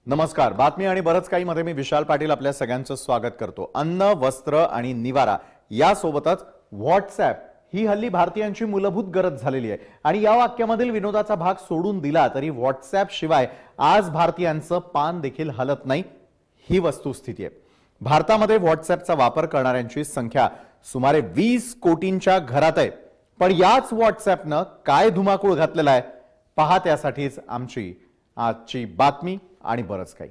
नमस्कार. बातमी आणि बरंच काही मध्ये मी विशाल पाटील आपल्या सगळ्यांचं स्वागत करतो. अन्न, वस्त्र आणि निवारा यासोबतच व्हॉट्सॲप ही हल्ली भारतीयांची मूलभूत गरज झालेली आहे आणि या वाक्यामधील विनोदाचा भाग सोडून दिला तरी व्हॉट्सॲप शिवाय आज भारतीयांचं पान देखील हलत नाही ही वस्तुस्थिती आहे. भारतामध्ये व्हॉट्सॲपचा वापर करणाऱ्यांची संख्या सुमारे 20 कोटींच्या घरात आहे. पण याच व्हॉट्सॲपनं काय धुमाकूळ घातलेला आहे पहा, त्यासाठीच आमची आजची बातमी आणि बरंच काही.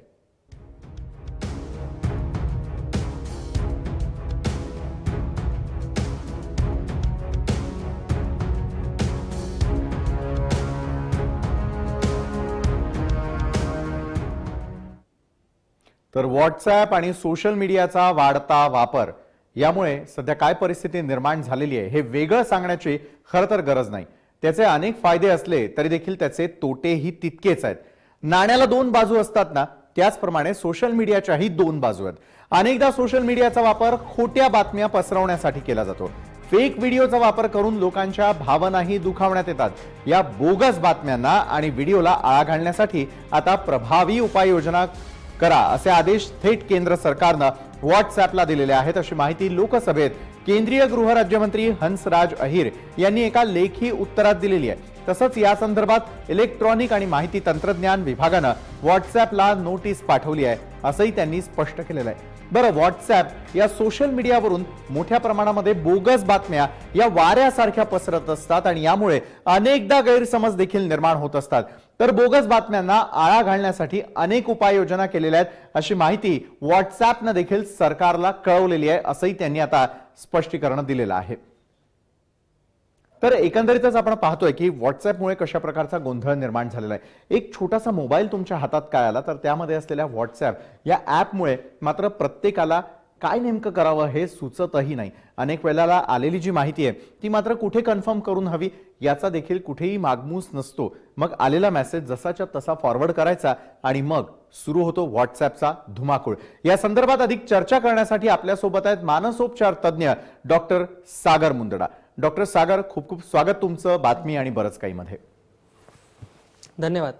तर व्हॉट्सॲप आणि सोशल मीडियाचा वाढता वापर यामुळे सध्या काय परिस्थिती निर्माण झालेली आहे हे वेगळं सांगण्याची खरं तर गरज नाही. त्याचे अनेक फायदे असले तरी देखील त्याचे तोटेही तितकेच आहेत. नाण्याला दोन बाजू असतात ना, त्याचप्रमाणे सोशल मीडियाच्याही दोन बाजू आहेत. अनेकदा सोशल मीडियाचा वापर खोट्या बातम्या पसरवण्यासाठी केला जातो. फेक व्हिडिओचा वापर करून लोकांच्या भावनाही दुखावण्यात येतात. या बोगस बातम्यांना आणि व्हिडिओला आळा घालण्यासाठी आता प्रभावी उपाययोजना करा असे आदेश थेट केंद्र सरकारनं व्हॉट्सॲपला दिलेले आहेत, अशी माहिती लोकसभेत केंद्रीय गृह राज्यमंत्री हंसराज अहिर यांनी एका लेखी उत्तरात दिलेली आहे. तसंच या संदर्भात इलेक्ट्रॉनिक आणि माहिती तंत्रज्ञान विभागानं व्हॉट्सॲपला नोटीस पाठवली आहे असंही त्यांनी स्पष्ट केलेलं आहे. बरं, व्हॉट्सॲप या सोशल मीडियावरून मोठ्या प्रमाणामध्ये बोगस बातम्या या वाऱ्यासारख्या पसरत असतात आणि यामुळे अनेकदा गैरसमज देखील निर्माण होत असतात. तर बोगस बातम्यांना आळा घालण्यासाठी अनेक उपाययोजना केलेल्या आहेत अशी माहिती व्हॉट्सॲपनं देखील सरकारला कळवलेली आहे असंही त्यांनी आता स्पष्टीकरण दिलेलं आहे. तर एकंदरीतच आपण पाहतोय की व्हॉट्सॲपमुळे कशा प्रकारचा गोंधळ निर्माण झालेला आहे. एक छोटासा मोबाईल तुमच्या हातात काय आला तर त्यामध्ये असलेल्या व्हॉट्सॲप या ॲपमुळे मात्र प्रत्येकाला काय नेमकं करावं हे सुचतही नाही. अनेक वेळेला आलेली जी माहिती आहे ती मात्र कुठे कन्फर्म करून हवी याचा देखील कुठेही मागमूस नसतो. मग आलेला मेसेज जसाच्या तसा फॉरवर्ड करायचा आणि मग सुरू होतो व्हॉट्सॲपचा धुमाकूळ. या संदर्भात अधिक चर्चा करण्यासाठी आपल्यासोबत आहेत मानसोपचार तज्ज्ञ डॉक्टर सागर मुंदडा. डॉक्टर सागर, खूप खूप स्वागत तुमचं बातमी आणि बरंच काही मध्ये. धन्यवाद.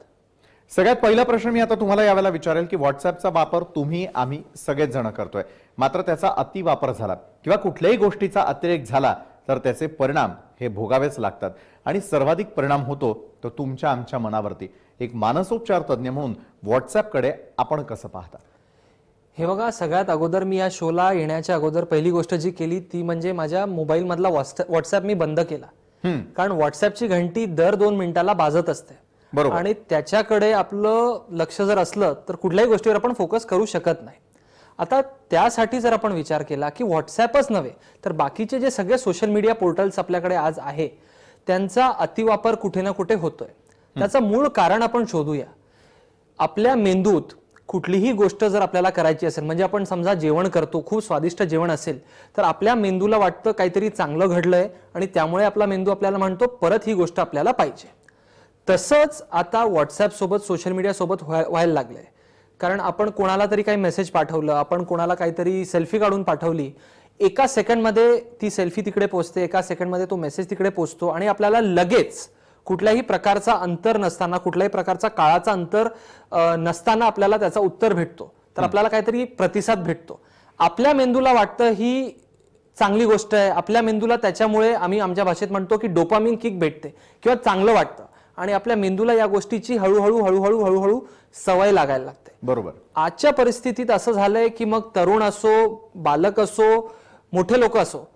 सगळ्यात पहिला प्रश्न मी आता तुम्हाला यावेळेला विचारेल की व्हॉट्सॲपचा वापर तुम्ही आम्ही सगळेच जण करतोय, मात्र त्याचा अतिवापर झाला किंवा कुठल्याही गोष्टीचा अतिरेक झाला तर त्याचे परिणाम हे भोगावेच लागतात आणि सर्वाधिक परिणाम होतो तो तुमच्या आमच्या मनावरती. एक मानसोपचार तज्ज्ञ म्हणून व्हॉट्सॲपकडे आपण कसं पाहता? हे बघा, सगळ्यात अगोदर मी या शोला येण्याच्या अगोदर पहिली गोष्ट जी केली ती म्हणजे माझ्या मोबाईल मधला व्हॉट्सॲप मी बंद केला. कारण व्हॉट्सॲपची घंटी दर 2 मिनिटाला वाजत असते आणि त्याच्याकडे आपलं लक्ष जर असलं तर कुठल्याही गोष्टीवर आपण फोकस करू शकत नाही. आता त्यासाठी जर आपण विचार केला की व्हॉट्सॲपच नव्हे तर बाकीचे जे सगळे सोशल मीडिया पोर्टल्स आपल्याकडे आज आहे त्यांचा अतिवापर कुठे ना कुठे होतोय. त्याचं मूळ कारण आपण शोधूया. आपल्या मेंदूत कुठलीही गोष्ट जर आपल्याला करायची असेल, म्हणजे आपण समजा जेवण करतो, खूप स्वादिष्ट जेवण असेल तर आपल्या मेंदूला वाटतं काहीतरी चांगलं घडलंय आणि त्यामुळे आपला मेंदू आपल्याला म्हणतो परत ही गोष्ट आपल्याला पाहिजे. तसंच आता व्हॉट्सॲप सोबत सोशल मीडिया सोबत व्हायला लागलंय. कारण आपण कोणाला तरी काही मेसेज पाठवलं, आपण कोणाला काहीतरी सेल्फी काढून पाठवली, एका सेकंडमध्ये ती सेल्फी तिकडे पोहोचते, एका सेकंडमध्ये तो मेसेज तिकडे पोहोचतो आणि आपल्याला लगेच कुठल्याही प्रकारचा अंतर नसताना, कुठल्याही प्रकारचा काळाचा अंतर नसताना आपल्याला त्याचा उत्तर भेटतो. तर आपल्याला काहीतरी प्रतिसाद भेटतो. आपल्या मेंदूला वाटतं ही चांगली गोष्ट आहे. आपल्या मेंदूला त्याच्यामुळे आम्ही आमच्या भाषेत म्हणतो की डोपामिन किक भेटते किंवा चांगलं वाटतं आणि आपल्या मेंदूला या गोष्टीची हळूहळू हळूहळू हळूहळू सवय लागायला लागते. बरोबर. आजच्या परिस्थितीत असं झालंय की मग तरुण असो, बालक असो, मोठे लोक असो,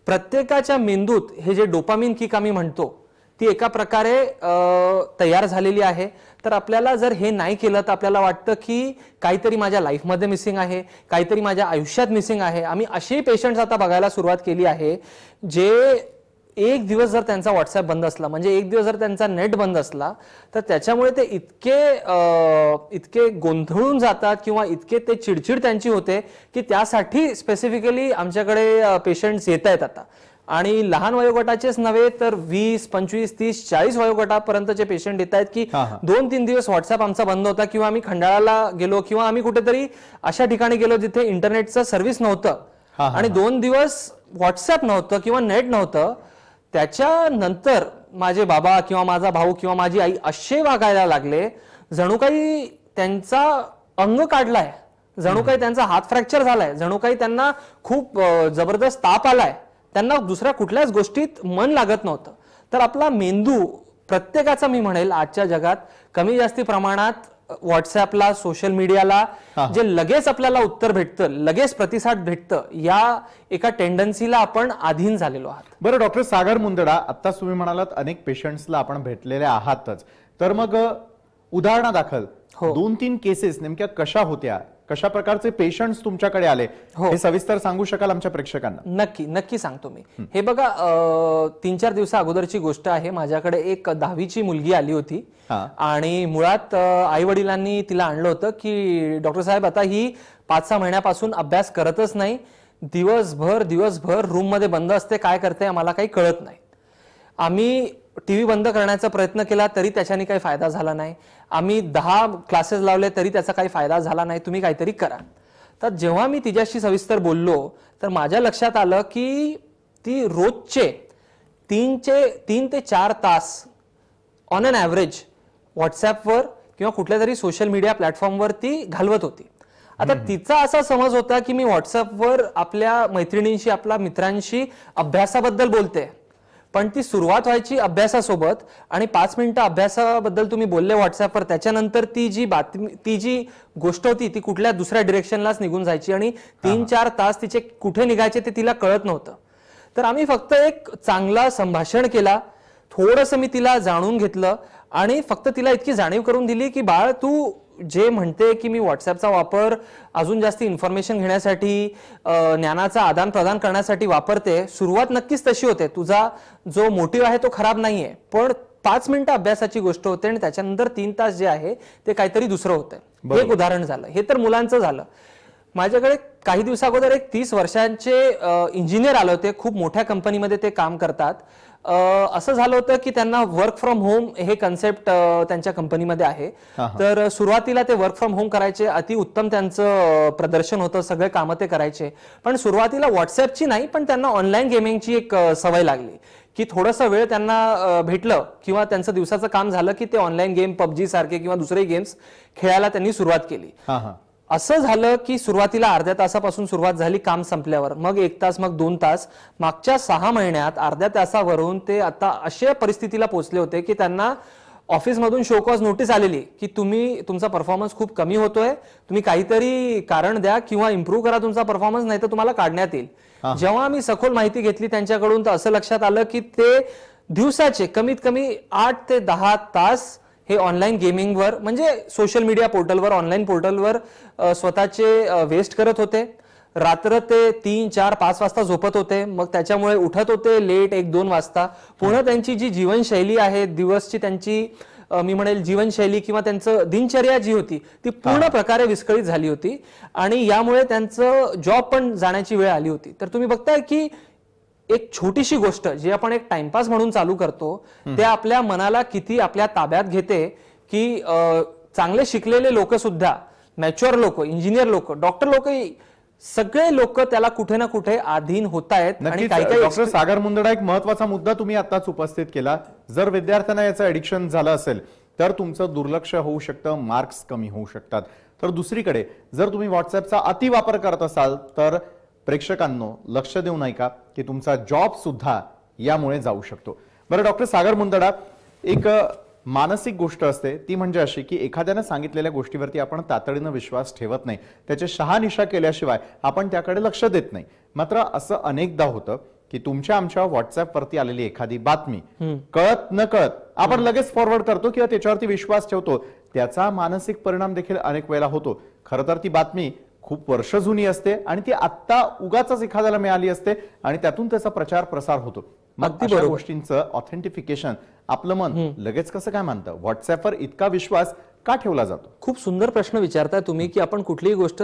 प्रत्येकाच्या मेंदूत हे जे डोपामिन किक आम्ही म्हणतो ती एका प्रकारे तयार झालेली आहे. तर आपल्याला जर हे नाही केलं तर आपल्याला वाटतं की काहीतरी माझ्या लाईफमध्ये मिसिंग आहे, काहीतरी माझ्या आयुष्यात मिसिंग आहे. आम्ही असे पेशंट्स आता बघायला सुरुवात केली आहे जे एक दिवस जर त्यांचा व्हॉट्सॲप बंद असला, म्हणजे एक दिवस जर त्यांचा नेट बंद असला तर त्याच्यामुळे ते इतके गोंधळून जातात किंवा इतके ते चिडचिड त्यांची होते की त्यासाठी स्पेसिफिकली आमच्याकडे पेशंट्स येत आहेत आता. आणि लहान वयोगटाचेच नव्हे तर 20, 25, 30, 40 वयोगटापर्यंतचे पेशंट येत आहेत की 2-3 दिवस व्हॉट्सॲप आमचा बंद होता किंवा आम्ही खंडाळाला गेलो किंवा आम्ही कुठेतरी अशा ठिकाणी गेलो जिथे इंटरनेटचं सर्व्हिस नव्हतं आणि 2 दिवस व्हॉट्सॲप नव्हतं किंवा नेट नव्हतं. त्याच्यानंतर माझे बाबा किंवा माझा भाऊ किंवा माझी आई असे वागायला लागले जणू काही त्यांचा अंग काढलाय, जणू काही त्यांचा हात फ्रॅक्चर झालाय, जणू काही त्यांना खूप जबरदस्त ताप आलाय, त्यांना दुसऱ्या कुठल्याच गोष्टीत मन लागत नव्हतं. तर आपला मेंदू प्रत्येकाचा, मी म्हणेल आजच्या जगात कमी जास्ती प्रमाणात व्हॉट्सअपला, सोशल मीडियाला जे लगेच आपल्याला उत्तर भेटतं, लगेच प्रतिसाद भेटतं, या एका टेंडन्सीला आपण अधीन झालेलो आहात. बरं डॉक्टर सागर मुंदडा, आता तुम्ही म्हणालात अनेक पेशंट्सला आपण भेटलेले आहातच, तर मग उदाहरणादाखल 2-3 केसेस नेमक्या कशा होत्या, कशा प्रकारचे पेशंट्स तुमच्याकडे आले, हे सविस्तर सांगू शकाल आमच्या प्रेक्षकांना? नक्की सांगतो मी. हे बघा, 3-4 दिवसा अगोदरची गोष्ट आहे. माझ्याकडे एक 10वीची मुलगी आली होती आणि मुळात आई वडिलांनी तिला आणलं होतं की डॉक्टर साहेब, आता ही 5-6 महिन्यापासून अभ्यास करतच नाही, दिवसभर रूम मध्ये बंद असते, काय करते आम्हाला काही कळत नाही. आम्ही टीव्ही बंद करण्याचा प्रयत्न केला तरी त्याच्याने काही फायदा झाला नाही. आम्ही 10 क्लासेस लावले तरी त्याचा काही फायदा झाला नाही. तुम्ही काहीतरी करा. तर जेव्हा मी तिच्याशी सविस्तर बोललो तर माझ्या लक्षात आलं की ती रोजचे 3 ते 4 तास ऑन अन ॲव्हरेज व्हॉट्सॲपवर किंवा कुठल्या तरी सोशल मीडिया प्लॅटफॉर्मवर ती घालवत होती. आता तिचा असा समज होता की मी व्हॉट्सअपवर आपल्या मैत्रिणींशी, आपल्या मित्रांशी अभ्यासाबद्दल बोलते, पण ती सुरुवात व्हायची अभ्यासासोबत आणि 5 मिनिटं अभ्यासाबद्दल तुम्ही बोलले व्हॉट्सअपवर, त्याच्यानंतर ती जी गोष्ट होती ती कुठल्या दुसऱ्या डिरेक्शनलाच निघून जायची आणि 3-4 तास तिचे कुठे निघायचे ते तिला कळत नव्हतं. तर आम्ही फक्त एक चांगला संभाषण केला, थोडंसं मी तिला जाणून घेतलं आणि फक्त तिला इतकी जाणीव करून दिली की बाळ, तू जे म्हणते की मी व्हॉट्सअपचा वापर अजून जास्त इन्फॉर्मेशन घेण्यासाठी, ज्ञानाचा आदान प्रदान करण्यासाठी वापरते, सुरुवात नक्कीच तशी होते, तुझा जो मोटिव्ह आहे तो खराब नाहीये, पण 5 मिनिटं अभ्यासाची गोष्ट होते आणि त्याच्यानंतर 3 तास जे आहे ते काहीतरी दुसरं होतंय. एक उदाहरण झालं. हे तर मुलांचं झालं. माझ्याकडे काही दिवसाअगोदर एक 30 वर्षांचे इंजिनियर आले होते, खूप मोठ्या कंपनीमध्ये ते काम करतात. असं झालं होतं की त्यांना वर्क फ्रॉम होम हे कन्सेप्ट त्यांच्या कंपनीमध्ये आहे. तर सुरुवातीला ते वर्क फ्रॉम होम करायचे, अति उत्तम त्यांचं प्रदर्शन होतं, सगळे कामं ते करायचे. पण सुरुवातीला व्हॉट्सअपची नाही, पण त्यांना ऑनलाईन गेमिंगची एक सवय लागली की थोडासा वेळ त्यांना भेटलं किंवा त्यांचं दिवसाचं काम झालं की ते ऑनलाईन गेम, पबजी सारखे किंवा दुसरे गेम्स खेळायला त्यांनी सुरुवात केली. असं झालं की सुरुवातीला अर्ध्या तासापासून सुरुवात झाली, काम संपल्यावर मग 1 तास, मग 2 तास. मागच्या 6 महिन्यात अर्ध्या तासावरून ते आता अशा परिस्थितीला पोहोचले होते की त्यांना ऑफिसमधून शो कॉज नोटीस आलेली की तुमचा परफॉर्मन्स खूप कमी होतोय, तुम्ही काहीतरी कारण द्या किंवा इम्प्रूव्ह करा तुमचा परफॉर्मन्स, नाही तर तुम्हाला काढण्यात येईल. जेव्हा आम्ही सखोल माहिती घेतली त्यांच्याकडून तर असं लक्षात आलं की ते दिवसाचे कमीत कमी 8 ते 10 तास हे ऑनलाईन गेमिंगवर, म्हणजे सोशल मीडिया पोर्टलवर, ऑनलाईन पोर्टलवर स्वतःचे वेस्ट करत होते. रात्र ते 3, 4, 5 वाजता झोपत होते, मग त्याच्यामुळे उठत होते लेट 1-2 वाजता. पुन्हा त्यांची जी जीवनशैली आहे, दिवसची त्यांची मी म्हणेल जीवनशैली किंवा त्यांचं दिनचर्या जी होती ती पूर्ण प्रकारे विस्कळीत झाली होती आणि यामुळे त्यांचं जॉब पण जाण्याची वेळ आली होती. तर तुम्ही बघताय की एक छोटीशी गोष्ट जी आपण एक टाइमपास म्हणून चालू करतो ते आपल्या मनाला किती आपल्या ताब्यात घेते की चांगले शिकलेले लोक सुद्धा, मॅच्युअर लोक, इंजिनियर लोक, डॉक्टर लोक, सगळे लोक त्याला कुठे ना कुठे अधीन होत आहेत. आणि काही डॉक्टर सागर मुंदडा, एक महत्वाचा मुद्दा तुम्ही आताच उपस्थित केला. जर विद्यार्थ्यांना याचं ऍडिक्शन झालं असेल तर तुमचं दुर्लक्ष होऊ शकतं, मार्क्स कमी होऊ शकतात. तर दुसरीकडे जर तुम्ही व्हॉट्सअपचा अतिवापर करत असाल तर प्रेक्षकांनो लक्ष देऊ नये का की तुमचा जॉब सुद्धा यामुळे जाऊ शकतो. बरं डॉक्टर सागर मुंदडा, एक मानसिक गोष्ट असते ती म्हणजे अशी की एखाद्याने सांगितलेल्या गोष्टीवरती आपण तातडीनं विश्वास ठेवत नाही, त्याची शहानिशा केल्याशिवाय आपण त्याकडे लक्ष देत नाही. मात्र असं अनेकदा होतं की तुमच्या आमच्या व्हॉट्सअपवरती आलेली एखादी बातमी कळत न कळत आपण लगेच फॉरवर्ड करतो किंवा त्याच्यावरती विश्वास ठेवतो. त्याचा मानसिक परिणाम देखील अनेक वेळेला होतो. खरं तर ती बातमी खूप वर्ष जुनी असते आणि ती आत्ता उगाच एखाद्याला मिळाली असते आणि त्यातून त्याचा प्रचार प्रसार होतो. मग अशा गोष्टींचं ऑथेंटिफिकेशन आपलं मन लगेच कसं काय मानतं? व्हॉट्सअपवर इतका विश्वास का ठेवला जातो? खूप सुंदर प्रश्न विचारताय तुम्ही की आपण कुठलीही गोष्ट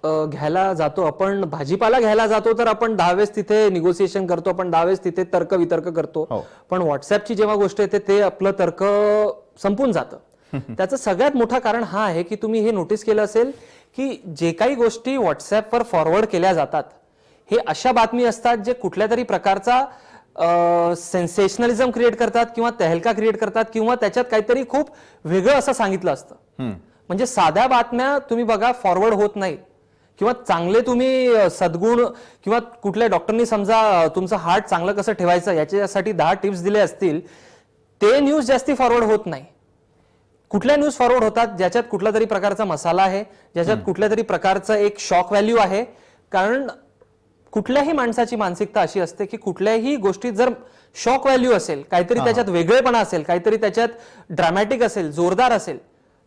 घ्यायला जातो, आपण भाजीपाला घ्यायला जातो तर आपण 10 वेळेस तिथे निगोसिएशन करतो, आपण 10 वेळेस तिथे तर्क वितर्क करतो. पण व्हॉट्सअपची जेव्हा गोष्ट येते ते आपलं तर्क संपून जातं. त्याचं सगळ्यात मोठं कारण हा आहे की तुम्ही हे नोटीस केलं असेल की जे काही गोष्टी व्हॉट्सअपवर फॉरवर्ड केल्या जातात हे अशा बातमी असतात जे कुठल्या तरी प्रकारचा सेन्सेशनलिझम क्रिएट करतात किंवा तहलका क्रिएट करतात किंवा त्याच्यात काहीतरी खूप वेगळं असं सांगितलं असतं. म्हणजे साध्या बातम्या तुम्ही बघा फॉरवर्ड होत नाही, किंवा चांगले तुम्ही सद्गुण किंवा कुठल्या डॉक्टरनी समजा तुमचं हार्ट चांगलं कसं ठेवायचं याच्यासाठी 10 टिप्स दिले असतील, ते न्यूज जास्ती फॉरवर्ड होत नाही. कुठल्या न्यूज फॉरवर्ड होतात ज्याच्यात कुठला तरी प्रकारचा मसाला आहे, ज्याच्यात कुठल्या तरी प्रकारचं एक शॉक व्हॅल्यू आहे. कारण कुठल्याही माणसाची मानसिकता अशी असते की कुठल्याही गोष्टीत जर शॉक व्हॅल्यू असेल, काहीतरी त्याच्यात वेगळेपणा असेल, काहीतरी त्याच्यात ड्रामॅटिक असेल, जोरदार असेल,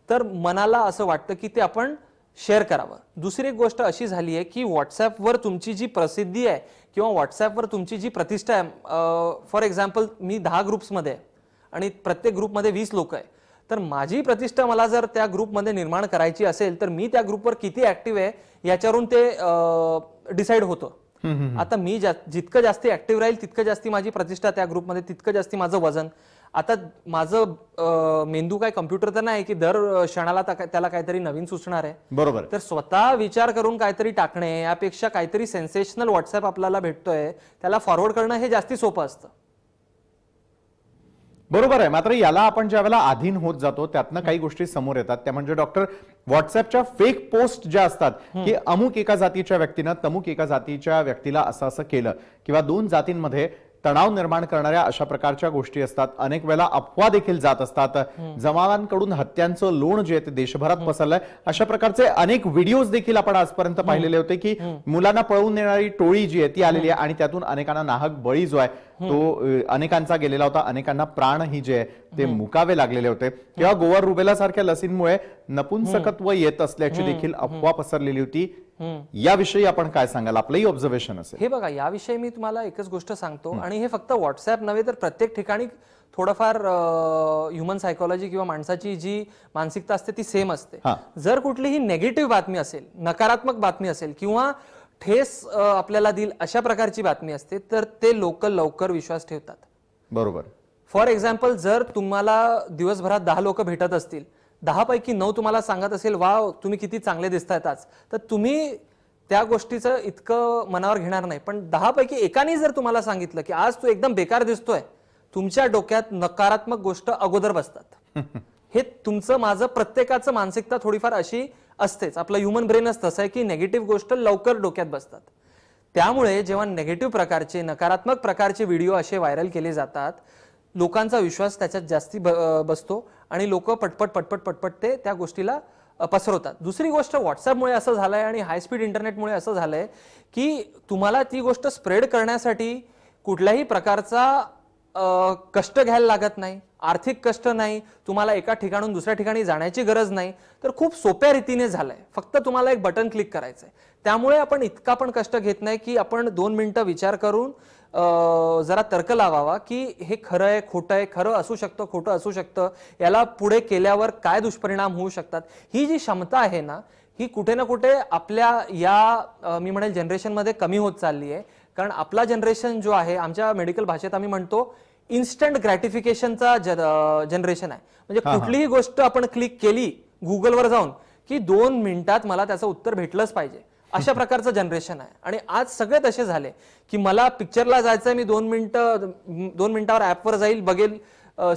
तर मनाला असं वाटतं की ते आपण शेअर करावं. दुसरी एक गोष्ट अशी झाली आहे की व्हॉट्सॲपवर तुमची जी प्रसिद्धी आहे किंवा व्हॉट्सॲपवर तुमची जी प्रतिष्ठा आहे, फॉर एक्झाम्पल मी 10 ग्रुप्समध्ये आहे आणि प्रत्येक ग्रुपमध्ये 20 लोक आहे, तर माझी प्रतिष्ठा मला जर त्या ग्रुपमध्ये निर्माण करायची असेल तर मी त्या ग्रुपवर किती ऍक्टिव्ह आहे याच्यावरून ते डिसाईड होतं. आता मी जितकं जास्ती ऍक्टिव्ह राहील तितकं जास्ती माझी प्रतिष्ठा त्या ग्रुपमध्ये, तितकं जास्ती माझं वजन. आता माझं मेंदू काय कम्प्युटर तर नाही की दर क्षणाला त्याला काहीतरी नवीन सुचणार आहे. बरोबर. तर स्वतः विचार करून काहीतरी टाकणे यापेक्षा काहीतरी सेन्सेशनल व्हॉट्सअप आपल्याला भेटतोय त्याला फॉरवर्ड करणं हे जास्ती सोपं असतं. बरोबर आहे. मात्र याला आपण ज्यावेळेला अधीन होत जातो त्यातनं काही गोष्टी समोर येतात. त्या म्हणजे डॉक्टर व्हॉट्सअपच्या फेक पोस्ट ज्या असतात की अमुक एका जातीच्या व्यक्तीनं तमुक एका जातीच्या व्यक्तीला असं केलं, किंवा 2 जातींमध्ये तणाव निर्माण करणाऱ्या अशा प्रकारच्या गोष्टी असतात. अनेक वेळेला अफवा देखील जात असतात. जमावांकडून हत्यांचं लोण जे ते देशभरात पसरलंय. अशा प्रकारचे अनेक व्हिडिओज देखील आपण आजपर्यंत पाहिलेले होते की मुलांना पळवून नेणारी टोळी जी आहे ती आलेली आहे आणि त्यातून अनेकांना नाहक बळी जो आहे तो अनेकांचा गेलेला होता. अनेकांना प्राणही जे आहे ते मुकावे लागलेले होते. किंवा गोवर रुबेला सारख्या लसींमुळे नपुंसकत्व येत असल्याची देखील अफवा पसरलेली होती. याविषयी आपण काय सांगाल? आपलंही ऑब्झर्वेशन असेल. हे बघा, याविषयी मी तुम्हाला एकच गोष्ट सांगतो, आणि हे फक्त व्हॉट्सअप नव्हे तर प्रत्येक ठिकाणी थोडंफार ह्युमन सायकोलॉजी किंवा माणसाची जी मानसिकता असते ती सेम असते. जर कुठलीही नेगेटिव्ह बातमी असेल, नकारात्मक बातमी असेल किंवा ठेस आपल्याला देईल अशा प्रकारची बातमी असते तर ते लोक लवकर विश्वास ठेवतात. बरोबर. फॉर एक्झाम्पल, जर तुम्हाला दिवसभरात 10 लोक भेटत असतील, 10 पैकी 9 तुम्हाला सांगत असेल वाव तुम्ही किती चांगले दिसतायत आज, तर तुम्ही त्या गोष्टीचं इतकं मनावर घेणार नाही. पण 10 पैकी एकाने जर तुम्हाला सांगितलं की आज तू एकदम बेकार दिसतोय, तुमच्या डोक्यात नकारात्मक गोष्ट अगोदर बसतात. हे तुमचं माझं प्रत्येकाचं मानसिकता थोडीफार अशी असतेच. आपलं ह्युमन ब्रेनच तसं आहे की नेगेटिव्ह गोष्ट लवकर डोक्यात बसतात. त्यामुळे जेव्हा नेगेटिव्ह प्रकारचे, नकारात्मक प्रकारचे व्हिडिओ असे व्हायरल केले जातात, लोकांचा विश्वास त्याच्यात जास्ती बसतो आणि लोक पटपट ते त्या गोष्टीला पसरवतात. दुसरी गोष्ट, व्हॉट्सअपमुळे असं झालंय आणि हाय स्पीड इंटरनेटमुळे असं झालंय की तुम्हाला ती गोष्ट स्प्रेड करण्यासाठी कुठल्याही प्रकारचा कष्ट घ्यायला लागत नाही, आर्थिक कष्ट नाही, तुम्हाला एका ठिकाणून दुसऱ्या ठिकाणी जाण्याची गरज नाही, तर खूप सोप्या रीतीने झालंय. फक्त तुम्हाला एक बटन क्लिक करायचंय. त्यामुळे आपण इतका पण कष्ट घेत नाही की आपण 2 मिनिटं विचार करून जरा तर्क लावावा की हे खरं आहे, खोटं आहे, खरं असू शकतं, खोटं असू शकतं, याला पुढे केल्यावर काय दुष्परिणाम होऊ शकतात. ही जी क्षमता आहे ना, ही कुठे ना कुठे आपल्या या मी म्हणेल जनरेशनमध्ये कमी होत चालली आहे. कारण आपला जनरेशन जो आहे, आमच्या मेडिकल भाषेत आम्ही म्हणतो इन्स्टंट ग्रॅटिफिकेशनचा जनरेशन आहे. म्हणजे कुठलीही गोष्ट आपण क्लिक केली गुगलवर जाऊन की 2 मिनिटात मला त्याचं उत्तर भेटलंच पाहिजे, अशा प्रकारचं जनरेशन आहे. आणि आज सगळे तसे झाले की मला पिक्चरला जायचंय, मी 2 मिनिटावर ऍपवर जाईल, बघेल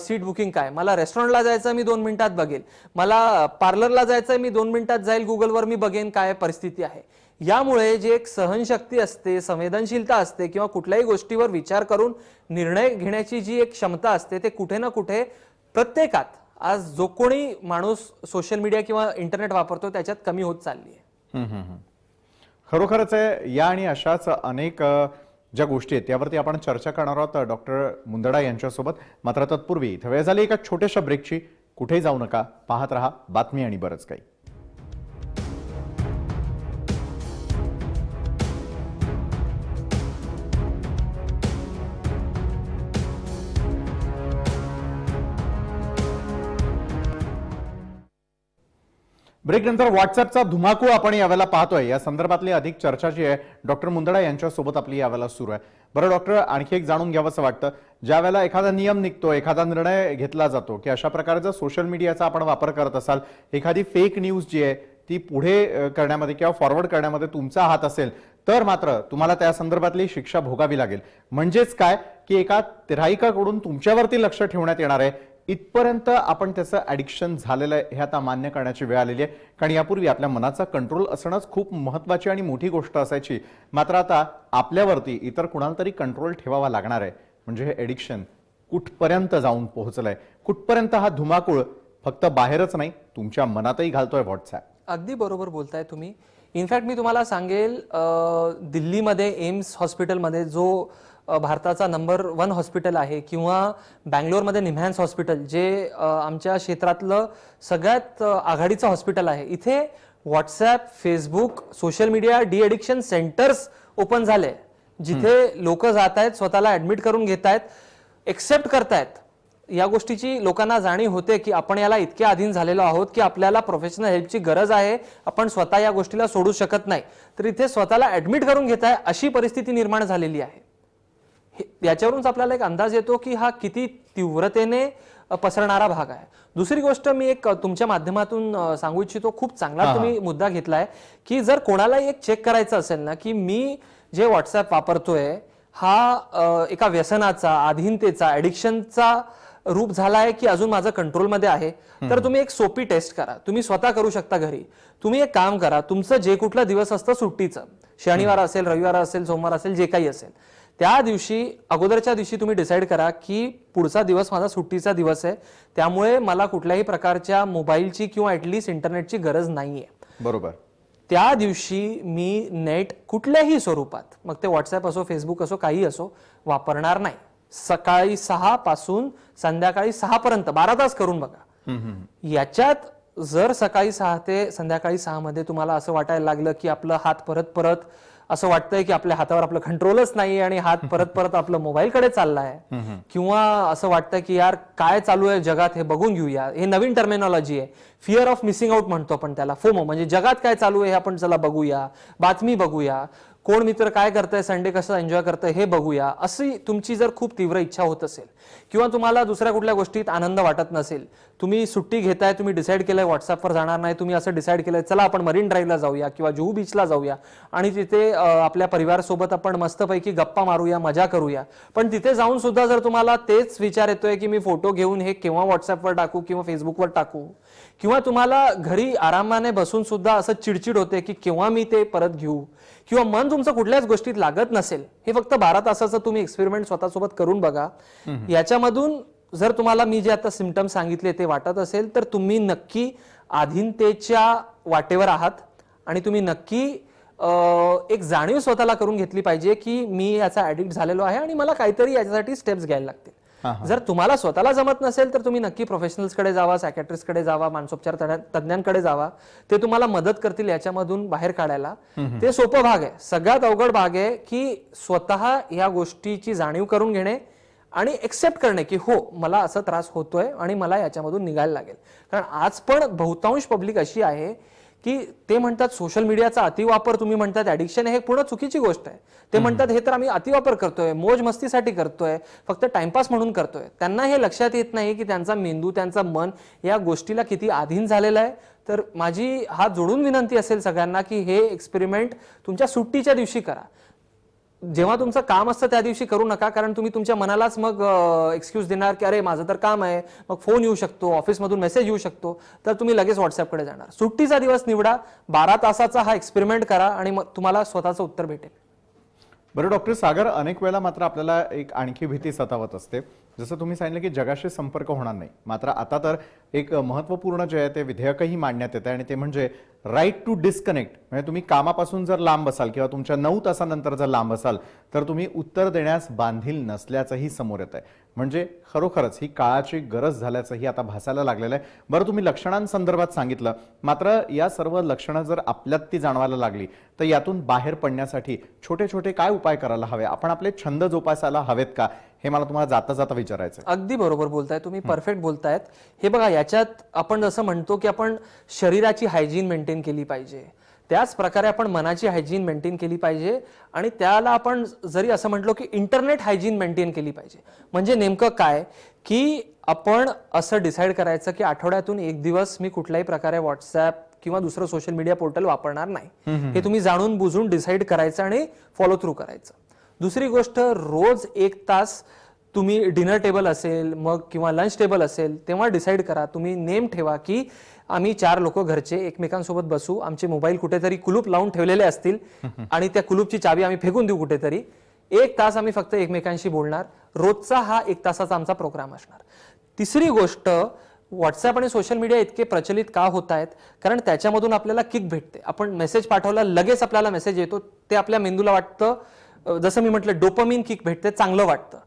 सीट बुकिंग काय. मला रेस्टॉरंटला जायचं, मी 2 मिनिटात बघेल. मला पार्लरला जायचंय, मी 2 मिनिटात जाईल, गुगलवर मी बघेन काय परिस्थिती आहे. यामुळे जी एक सहनशक्ती असते, संवेदनशीलता असते किंवा कुठल्याही गोष्टीवर विचार करून निर्णय घेण्याची जी एक क्षमता असते, ते कुठे ना कुठे प्रत्येकात आज जो कोणी माणूस सोशल मीडिया किंवा इंटरनेट वापरतो त्याच्यात कमी होत चालली आहे. खरोखरच आहे. या आणि अशाच अनेक ज्या गोष्टी आहेत त्यावरती आपण चर्चा करणार आहोत डॉक्टर मुंदडा यांच्यासोबत. मात्र तत्पूर्वी इथे वेळ झाली एका छोट्याशा ब्रेकची. कुठेही जाऊ नका, पाहत रहा बातमी आणि बरंच काही. ब्रेक नंतर व्हॉट्सअपचा धुमाकूळ आपण यावेळेला पाहतोय. या संदर्भातली अधिक चर्चा जी आहे डॉक्टर मुंदडा यांच्यासोबत आपली यावेळेला सुरू आहे. बरं डॉक्टर, आणखी एक जाणून घ्यावंसं वाटतं, ज्या वेळेला एखादा नियम निघतो, एखादा निर्णय घेतला जातो की अशा प्रकारचा सोशल मीडियाचा आपण वापर करत असाल, एखादी फेक न्यूज जी आहे ती पुढे करण्यामध्ये किंवा फॉरवर्ड करण्यामध्ये तुमचा हात असेल, तर मात्र तुम्हाला त्या संदर्भातली शिक्षा भोगावी लागेल. म्हणजेच काय की एका तिराईकाकडून तुमच्यावरती लक्ष ठेवण्यात येणार आहे इथपर्यंत आपण त्याचं ॲडिक्शन झालेलं आहे हे आता मान्य करण्याची वेळ आलेली आहे. कारण यापूर्वी आपल्या मनाचा कंट्रोल असणंच खूप महत्त्वाची आणि मोठी गोष्ट असायची. मात्र आता आपल्यावरती इतर कुणाला तरी कंट्रोल ठेवावा लागणार आहे. म्हणजे हे ॲडिक्शन कुठपर्यंत जाऊन पोहोचलंय, कुठपर्यंत हा धुमाकूळ फक्त बाहेरच नाही तुमच्या मनातही घालतोय व्हॉट्सॲप. अगदी बरोबर बोलताय तुम्ही. इनफॅक्ट मी तुम्हाला सांगेल, दिल्लीमध्ये एम्स हॉस्पिटलमध्ये जो भारताचा नंबर 1 हॉस्पिटल आहे, किंवा बँगलोरमध्ये निम्हॅन्स हॉस्पिटल जे आमच्या क्षेत्रातलं सगळ्यात आघाडीचं हॉस्पिटल आहे, इथे WhatsApp, Facebook, social media D addiction centres open झाले, जिथे लोक जात आहेत, स्वतःला ऍडमिट करून घेत आहेत, एक्सेप्ट करतायत. या गोष्टीची लोकांना जाणीव होते की आपण याला इतके अधीन झालेलो आहोत की आपल्याला प्रोफेशनल हेल्पची गरज आहे, आपण स्वतः या गोष्टीला सोडू शकत नाही, तर इथे स्वतःला ऍडमिट करून घेताय, अशी परिस्थिती निर्माण झालेली आहे. याच्यावरूनच आपल्याला एक अंदाज येतो की हा किती तीव्रतेने पसरणारा भाग आहे. दुसरी गोष्ट मी एक तुमच्या माध्यमातून सांगू इच्छितो, खूप चांगला तुम्ही मुद्दा घेतलाय की जर कोणालाही एक चेक करायचं असेल ना की मी जे व्हॉट्सॲप वापरतोय हा एका व्यसनाचा, अधीनतेचा, ॲडिक्शनचा रूप झालाय की अजून माझं कंट्रोलमध्ये आहे, तर तुम्ही एक सोपी टेस्ट करा. तुम्ही स्वतः करू शकता घरी. तुम्ही एक काम करा, तुमचं जे कुठला दिवस असतं सुट्टीचं, शनिवार असेल, रविवार असेल, सोमवार असेल, जे काही असेल, त्या दिवशी अगोदरच्या दिवशी तुम्ही डिसाईड करा की पुढचा दिवस माझा सुट्टीचा दिवस आहे, त्यामुळे मला कुठल्याही प्रकारच्या मोबाईलची किंवा ॲटलिस्ट इंटरनेटची गरज नाहीये. बरोबर. त्या दिवशी मी नेट कुठल्याही स्वरूपात, मग ते व्हॉट्सॲप असो, फेसबुक असो, काही असो, वापरणार नाही. सकाळी 6 पासून संध्याकाळी 6 पर्यंत 12 तास करून बघा. याच्यात जर सकाळी 6 ते संध्याकाळी 6 मध्ये तुम्हाला असं वाटायला लागलं की आपलं हात परत परत असं वाटतंय की आपल्या हातावर आपलं कंट्रोलच नाही आणि हात परत परत आपलं मोबाईलकडे चाललाय, किंवा असं वाटतं की यार काय चालू आहे जगात हे बघून घेऊया, हे नवीन टर्मिनॉलॉजी आहे, फिअर ऑफ मिसिंग आउट म्हणतो आपण त्याला, फोमो, म्हणजे जगात काय चालू आहे हे आपण चला बघूया, बातमी बघूया, कोण मित्र काय करतंय, संडे कसं एन्जॉय करतंय हे बघूया, अशी तुमची जर खूप तीव्र इच्छा होत असेल, किंवा तुम्हाला दुसऱ्या कुठल्या गोष्टीत आनंद वाटत नसेल, तुम्ही सुट्टी घेताय, तुम्ही डिसाईड केलंय व्हॉट्सअपवर जाणार नाही, तुम्ही असं डिसाईड केलंय चला आपण मरीन ड्राईव्हला जाऊया किंवा जुहू बीचला जाऊया आणि तिथे आपल्या परिवारासोबत आपण मस्तपैकी गप्पा मारूया, मजा करूया, पण तिथे जाऊन सुद्धा जर तुम्हाला तेच विचार येतोय की मी फोटो घेऊन हे केव्हा व्हॉट्सअपवर टाकू किंवा फेसबुकवर टाकू, किंवा तुम्हाला घरी आरामाने बसून सुद्धा असं चिडचिड होते की केव्हा मी ते परत घेऊ, किंवा मन तुमचं कुठल्याच गोष्टीत लागत नसेल, हे फक्त 12 तासाचं तुम्ही एक्सपेरिमेंट स्वतःसोबत करून बघा. याच्यामधून जर तुम्हाला मी जे आता सिम्पटम सांगितले ते वाटत असेल तर तुम्ही नक्की अधीनतेच्या वाटेवर आहात आणि तुम्ही नक्की एक जाणीव स्वतःला करून घेतली पाहिजे की मी याचा ऍडिक्ट झालेलो आहे आणि मला काहीतरी याच्यासाठी स्टेप्स घ्यायला लागतील. जर तुम्हाला स्वतःला जमत नसेल तर तुम्ही नक्की प्रोफेशनल्सकडे जावा, सायकॅट्रिस्टकडे जावा, मानसोपचार तज्ञांकडे जावा, ते तुम्हाला मदत करतील याच्यामधून बाहेर काढायला. ते सोपं भाग आहे. सगळ्यात अवघड भाग आहे की स्वतः या गोष्टीची जाणीव करून घेणे आणि एक्सेप्ट करणे की हो मला असं त्रास होतोय आणि मला याच्यामधून निघायला लागेल. कारण आज पण बहुतांश पब्लिक अशी आहे की ते म्हणतात सोशल मीडियाचा अतिवापर, तुम्ही म्हणतात ऍडिक्शन, हे पूर्ण चुकीची गोष्ट आहे. ते म्हणतात हे तर आम्ही अतिवापर करतोय, मोज मस्तीसाठी करतोय, फक्त टाइमपास म्हणून करतोय. त्यांना हे लक्षात येत नाही की त्यांचा मेंदू, त्यांचं मन या गोष्टीला किती अधीन झालेला आहे. तर माझी हात जोडून विनंती असेल सगळ्यांना की हे एक्सपेरिमेंट तुमच्या सुट्टीच्या दिवशी करा. जेव्हा तुमचं काम असतं त्या दिवशी करू नका, कारण तुम्ही तुमच्या मनालाच मग एक्सक्यूज देणार की अरे माझं तर काम आहे, मग फोन येऊ शकतो, ऑफिसमधून मेसेज येऊ शकतो, तर तुम्ही लगेच व्हॉट्सअपकडे जाणार. सुट्टीचा दिवस निवडा, 12 तासाचा हा एक्सपेरिमेंट करा आणि मग तुम्हाला स्वतःचं उत्तर भेटेल. बरं डॉक्टर सागर, अनेक वेळेला मात्र आपल्याला एक आणखी भीती सतावत असते. जसं तुम्ही सांगितलं की जगाशी संपर्क होणार नाही, मात्र आता तर एक महत्त्वपूर्ण जे आहे ते विधेयकही मांडण्यात येतं आणि ते म्हणजे राईट टू डिस्कनेक्ट. म्हणजे तुम्ही कामापासून जर लांब असाल किंवा तुमच्या 9 तासानंतर जर लांब असाल तर तुम्ही उत्तर देण्यास बांधील नसल्याचंही समोर येत आहे. म्हणजे खरोखरच ही काळाची गरज झाल्याचंही आता भासायला लागलेलं आहे. बरं, तुम्ही लक्षणांसंदर्भात सांगितलं, मात्र या सर्व लक्षणं जर आपल्यात ती जाणवायला लागली तर यातून बाहेर पडण्यासाठी छोटे छोटे काय उपाय करायला हवे? आपण आपले छंद जोपासायला हवेत का? हे मला तुम्हाला जाता जाता विचारायचं. अगदी बरोबर बोलताय तुम्ही, परफेक्ट बोलतायत. हे बघा, याच्यात आपण जसं म्हणतो की आपण शरीराची हायजीन मेंटेन केली पाहिजे, त्याच प्रकारे आपण मनाची हायजीन मेंटेन केली पाहिजे आणि त्याला आपण जरी असं म्हटलो की इंटरनेट हायजीन मेंटेन केली पाहिजे. म्हणजे नेमकं काय की आपण असं डिसाईड करायचं की आठवड्यातून एक दिवस मी कुठल्याही प्रकारे व्हॉट्सॲप किंवा दुसरं सोशल मीडिया पोर्टल वापरणार नाही. हे तुम्ही जाणून बुजून डिसाईड करायचं आणि फॉलो थ्रू करायचं. दुसरी गोष्ट, रोज 1 तास तुम्ही डिनर टेबल असेल मग किंवा लंच टेबल असेल तेव्हा डिसाईड करा, तुम्ही नेम ठेवा की आम्ही 4 लोक घरचे एकमेकांसोबत बसू, आमचे मोबाईल कुठेतरी कुलूप लावून ठेवलेले असतील आणि त्या कुलूपची चावी आम्ही फेकून देऊ कुठेतरी. 1 तास आम्ही फक्त एकमेकांशी बोलणार. रोजचा हा 1 तासाचा आमचा प्रोग्राम असणार. तिसरी गोष्ट, व्हॉट्सअप आणि सोशल मीडिया इतके प्रचलित का होत आहेत, कारण त्याच्यामधून आपल्याला किक भेटते. आपण मेसेज पाठवला लगेच आपल्याला मेसेज येतो, ते आपल्या मेंदूला वाटतं, जसं मी म्हटलं डोपामिन किक भेटते, चांगलं वाटतं.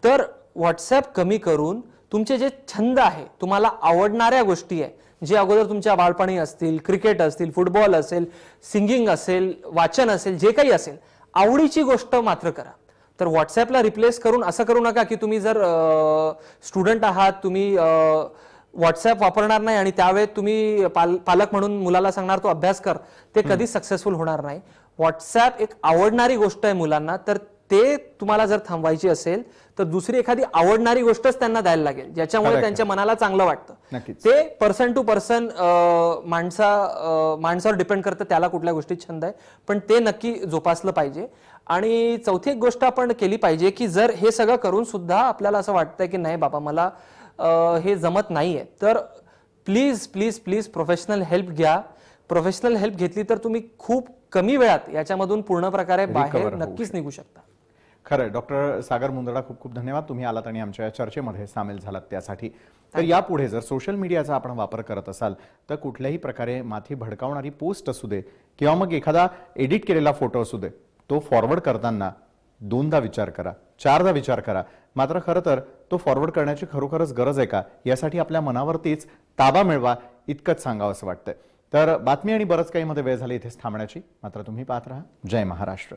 तर व्हॉट्सअप कमी करून तुमचे जे छंद आहे, तुम्हाला आवडणाऱ्या गोष्टी आहे, जे अगोदर तुमच्या बालपणी असतील, क्रिकेट असतील, फुटबॉल असेल, सिंगिंग असेल, वाचन असेल, जे काही असेल, आवडीची गोष्ट मात्र करा. तर व्हॉट्सअपला रिप्लेस करून असं करू नका की तुम्ही जर स्टुडंट आहात, तुम्ही व्हॉट्सअप वापरणार नाही आणि त्यावेळेस तुम्ही पालक म्हणून मुलाला सांगणार तो अभ्यास कर, ते कधीच सक्सेसफुल होणार नाही. व्हॉट्सअप एक आवडणारी गोष्ट आहे मुलांना, तर ते तुम्हाला जर थांबवायची असेल तर दुसरी एखादी आवडणारी गोष्टच त्यांना द्यायला लागेल, ज्याच्यामुळे त्यांच्या मनाला चांगलं वाटतं. ते पर्सन टू पर्सन माणसावर डिपेंड करतं त्याला कुठल्या गोष्टीत छंद आहे, पण ते नक्की जोपासलं पाहिजे. आणि चौथी एक गोष्ट आपण केली पाहिजे की जर हे सगळं करून सुद्धा आपल्याला असं वाटतंय की नाही बाबा मला हे जमत नाहीये, तर please please please professional help घ्या. प्रोफेशनल हेल्प घेतली तर तुम्ही खूप कमी वेळात याच्यामधून पूर्ण प्रकारे बाहेर नक्कीच निघू शकता. खरं. डॉक्टर सागर मुंदडा, खूप खूप धन्यवाद, तुम्ही आलात आणि आमच्या चर्चेमध्ये सामील झालात त्यासाठी. तर यापुढे जर सोशल मीडियाचा आपण वापर करत असाल तर कुठल्याही प्रकारे माथी भडकावणारी पोस्ट असू दे किंवा मग एखादा एडिट केलेला फोटो असू दे, तो फॉरवर्ड करताना 2दा विचार करा, 4दा विचार करा. मात्र खरं तर तो फॉरवर्ड करण्याची खरोखरच गरज आहे का, यासाठी आपल्या मनावरतीच ताबा मिळवा, इतकंच सांगावं असं वाटतंय. तर बातमी आणि बरंच काही मध्ये वेळ झाली इथेच थांबण्याची. मात्र तुम्ही पाहत राहा जय महाराष्ट्र.